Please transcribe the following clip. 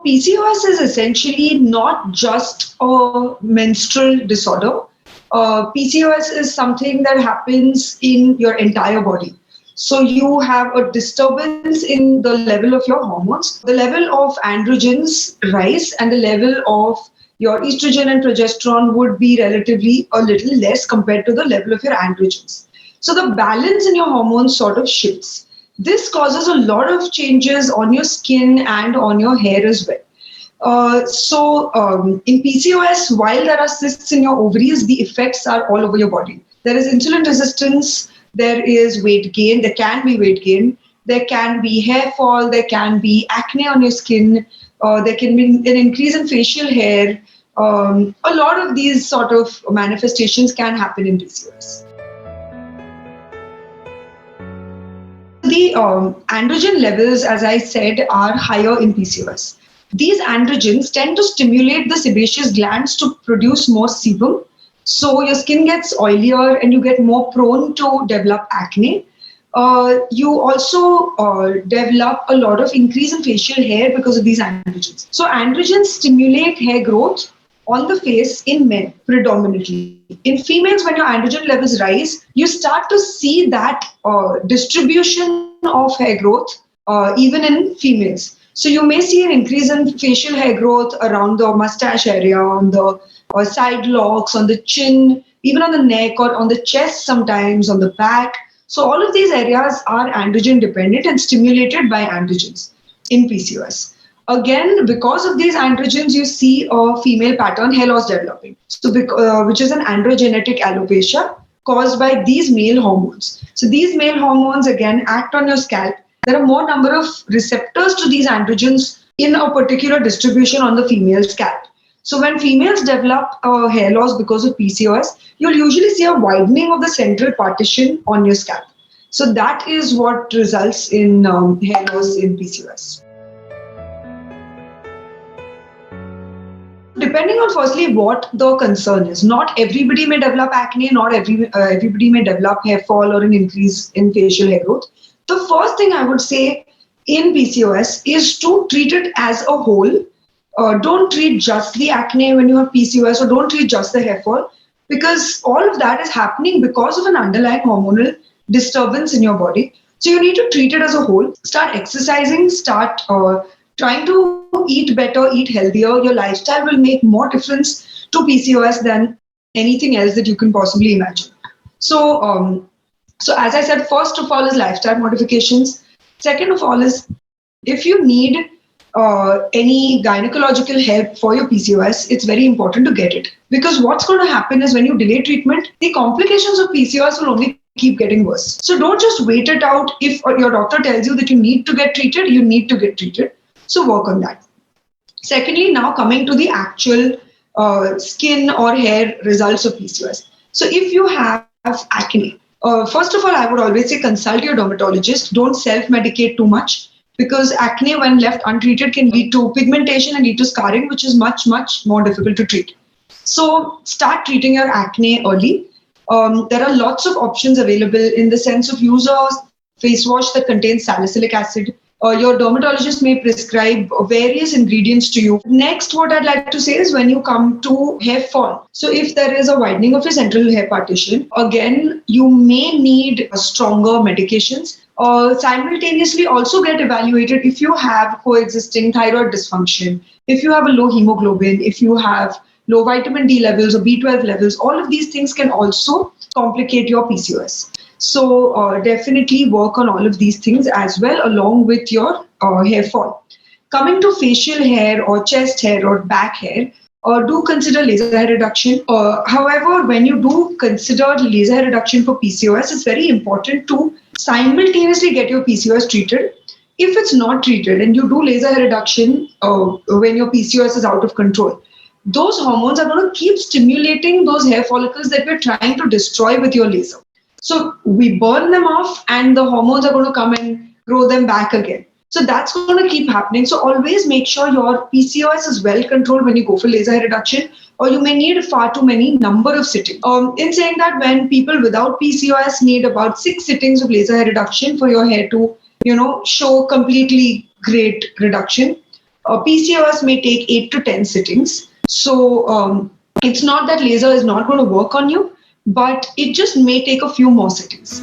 PCOS is essentially not just a menstrual disorder. PCOS is something that happens in your entire body. So you have a disturbance in the level of your hormones. The level of androgens rise and the level of your estrogen and progesterone would be relatively a little less compared to the level of your androgens. So the balance in your hormones sort of shifts. This causes a lot of changes on your skin and on your hair as well. In PCOS, while there are cysts in your ovaries, the effects are all over your body. There is insulin resistance, there is weight gain, there can be weight gain, there can be hair fall, there can be acne on your skin, there can be an increase in facial hair. A lot of these sort of manifestations can happen in PCOS. The androgen levels, as I said, are higher in PCOS. These androgens tend to stimulate the sebaceous glands to produce more sebum. So your skin gets oilier and you get more prone to develop acne. You also develop a lot of increase in facial hair because of these androgens. So androgens stimulate hair growth on the face in men predominantly. In females, when your androgen levels rise, you start to see that distribution of hair growth even in females. So you may see an increase in facial hair growth around the mustache area, on the side locks, on the chin, even on the neck or on the chest sometimes, on the back. So all of these areas are androgen dependent and stimulated by androgens in PCOS. Again, because of these androgens, you see a female pattern hair loss developing, which is an androgenetic alopecia caused by these male hormones. So these male hormones again act on your scalp. There are more number of receptors to these androgens in a particular distribution on the female scalp. So when females develop hair loss because of PCOS, you'll usually see a widening of the central partition on your scalp. So that is what results in hair loss in PCOS. Depending on firstly what the concern is, not everybody may develop acne, not everybody may develop hair fall or an increase in facial hair growth. The first thing I would say in PCOS is to treat it as a whole. Don't treat just the acne when you have PCOS, or don't treat just the hair fall, because all of that is happening because of an underlying hormonal disturbance in your body. So you need to treat it as a whole. Start exercising, start trying to eat better, eat healthier. Your lifestyle will make more difference to PCOS than anything else that you can possibly imagine. So as I said, first of all is lifestyle modifications. Second of all is if you need any gynecological help for your PCOS, it's very important to get it. Because what's going to happen is when you delay treatment, the complications of PCOS will only keep getting worse. So don't just wait it out. If your doctor tells you that you need to get treated, you need to get treated. So work on that. Secondly, now coming to the actual skin or hair results of PCOS. So if you have acne, first of all, I would always say consult your dermatologist. Don't self-medicate too much, because acne, when left untreated, can lead to pigmentation and lead to scarring, which is much, much more difficult to treat. So start treating your acne early. There are lots of options available in the sense of use a face wash that contains salicylic acid. Your dermatologist may prescribe various ingredients to you. Next, what I'd like to say is when you come to hair fall. So if there is a widening of your central hair partition, again, you may need stronger medications. Simultaneously also get evaluated if you have coexisting thyroid dysfunction, if you have a low hemoglobin, if you have low vitamin D levels or B12 levels. All of these things can also complicate your PCOS. So definitely work on all of these things as well along with your hair fall. Coming to facial hair or chest hair or back hair, do consider laser hair reduction. However, when you do consider laser hair reduction for PCOS, it's very important to simultaneously get your PCOS treated. If it's not treated and you do laser hair reduction when your PCOS is out of control, those hormones are going to keep stimulating those hair follicles that we're trying to destroy with your laser. So we burn them off and the hormones are going to come and grow them back again. So that's going to keep happening. So always make sure your PCOS is well controlled when you go for laser hair reduction, or you may need far too many number of sittings. In saying that, when people without PCOS need about 6 sittings of laser hair reduction for your hair to, show completely great reduction. PCOS may take 8 to 10 sittings. So it's not that laser is not going to work on you, but it just may take a few more sittings.